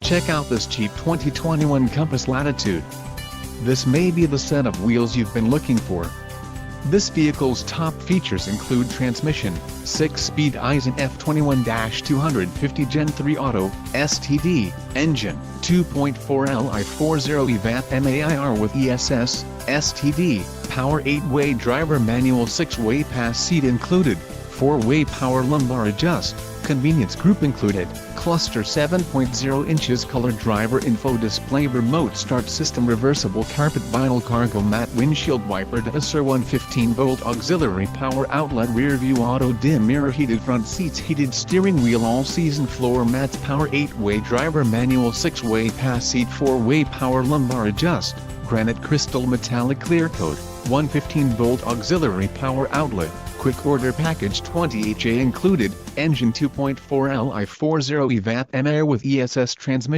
Check out this cheap 2021 Compass Latitude. This may be the set of wheels you've been looking for. This vehicle's top features include transmission, 6-speed Aisin F21-250 Gen 3 Auto, STD, engine, 2.4 Li 40 VAT MAIR with ESS, STD, power 8-way driver manual 6-way pass seat included, 4-way power lumbar adjust, convenience group included, cluster 7.0 inches color driver info display remote start system reversible carpet vinyl cargo mat windshield wiper diffuser 115-volt auxiliary power outlet rear view auto dim mirror heated front seats heated steering wheel all-season floor mats power 8-way driver manual 6-way pass seat 4-way power lumbar adjust, granite crystal metallic clear coat, 115-volt auxiliary power outlet. Quick order package 20HA included, engine 2.4 Li 40 VAT MAIR with ESS transmission.